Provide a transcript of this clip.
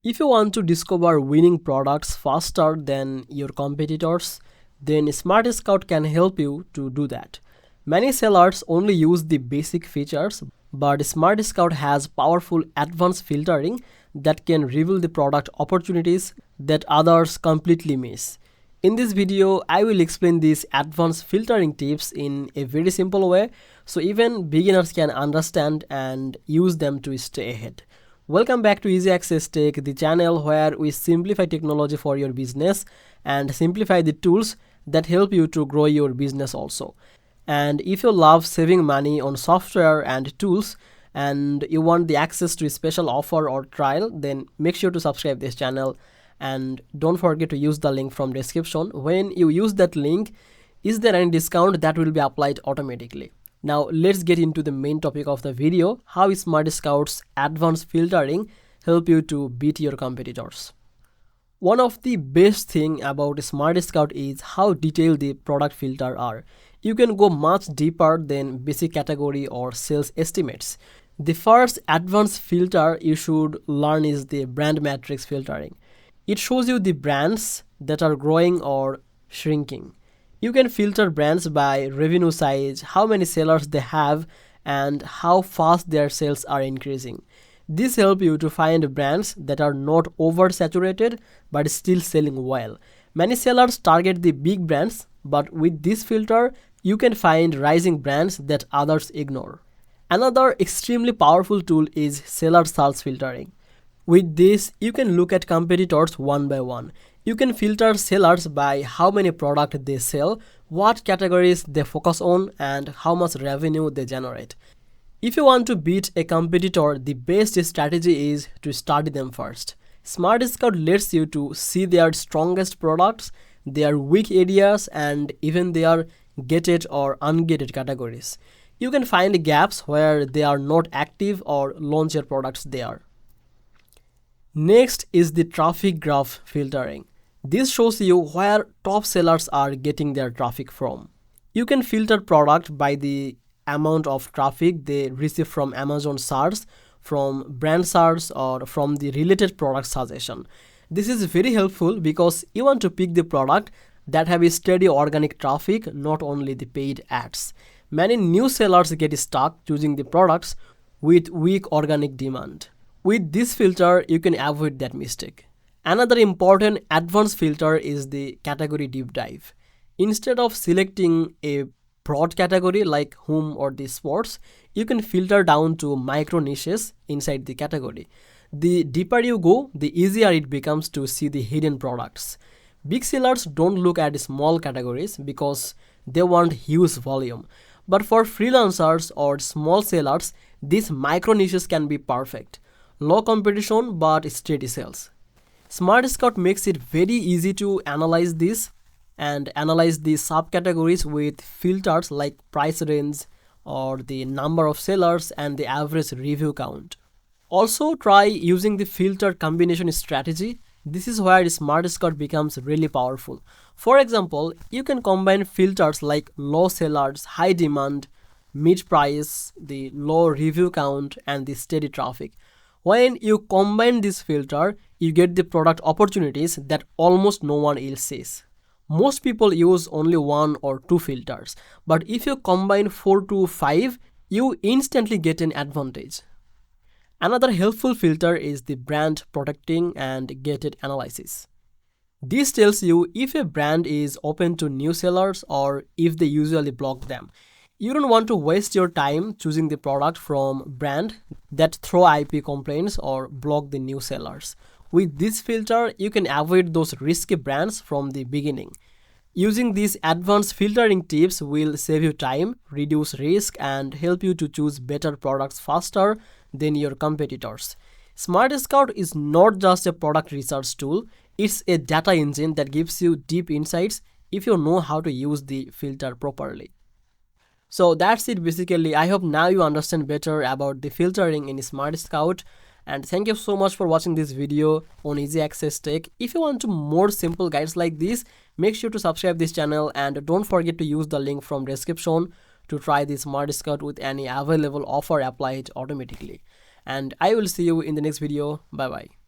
If you want to discover winning products faster than your competitors, then SmartScout can help you to do that. Many sellers only use the basic features, but SmartScout has powerful advanced filtering that can reveal the product opportunities that others completely miss. In this video, I will explain these advanced filtering tips in a very simple way so even beginners can understand and use them to stay ahead. Welcome back to Easy Access Tech, the channel where we simplify technology for your business and simplify the tools that help you to grow your business also. And if you love saving money on software and tools and you want the access to a special offer or trial, then make sure to subscribe this channel and don't forget to use the link from description. When you use that link, is there any discount that will be applied automatically? Now let's get into the main topic of the video, how SmartScout's advanced filtering help you to beat your competitors. One of the best thing about SmartScout is how detailed the product filter are. You can go much deeper than basic category or sales estimates. The first advanced filter you should learn is the brand matrix filtering. It shows you the brands that are growing or shrinking. You can filter brands by revenue size, how many sellers they have, and how fast their sales are increasing. This helps you to find brands that are not oversaturated but still selling well. Many sellers target the big brands, but with this filter, you can find rising brands that others ignore. Another extremely powerful tool is seller search filtering. With this, you can look at competitors one by one. You can filter sellers by how many products they sell, what categories they focus on, and how much revenue they generate. If you want to beat a competitor, the best strategy is to study them first. SmartScout lets you to see their strongest products, their weak areas, and even their gated or ungated categories. You can find gaps where they are not active or launch your products there. Next is the traffic graph filtering. This shows you where top sellers are getting their traffic from. You can filter product by the amount of traffic they receive from Amazon search, from brand search, or from the related product suggestion. This is very helpful because you want to pick the product that have a steady organic traffic, not only the paid ads. Many new sellers get stuck choosing the products with weak organic demand. With this filter, you can avoid that mistake. Another important advanced filter is the category deep dive. Instead of selecting a broad category like home or the sports, you can filter down to micro niches inside the category. The deeper you go, the easier it becomes to see the hidden products. Big sellers don't look at small categories because they want huge volume. But for freelancers or small sellers, these micro niches can be perfect. Low competition but steady sales. SmartScout makes it very easy to analyze this and analyze the subcategories with filters like price range or the number of sellers and the average review count. Also try using the filter combination strategy. This is where SmartScout becomes really powerful. For example, you can combine filters like low sellers, high demand, mid price, the low review count, and the steady traffic. When you combine this filter, you get the product opportunities that almost no one else sees. Most people use only one or two filters, but if you combine 4 to 5, you instantly get an advantage. Another helpful filter is the brand protecting and gated analysis. This tells you if a brand is open to new sellers or if they usually block them. You don't want to waste your time choosing the product from brand that throw IP complaints or block the new sellers. With this filter, you can avoid those risky brands from the beginning. Using these advanced filtering tips will save you time, reduce risk, and help you to choose better products faster than your competitors. SmartScout is not just a product research tool, it's a data engine that gives you deep insights if you know how to use the filter properly. So that's it basically. I hope now you understand better about the filtering in SmartScout, and thank you so much for watching this video on Easy Access Tech. If you want to more simple guides like this, make sure to subscribe this channel and don't forget to use the link from description to try the SmartScout with any available offer applied automatically. And I will see you in the next video. Bye bye.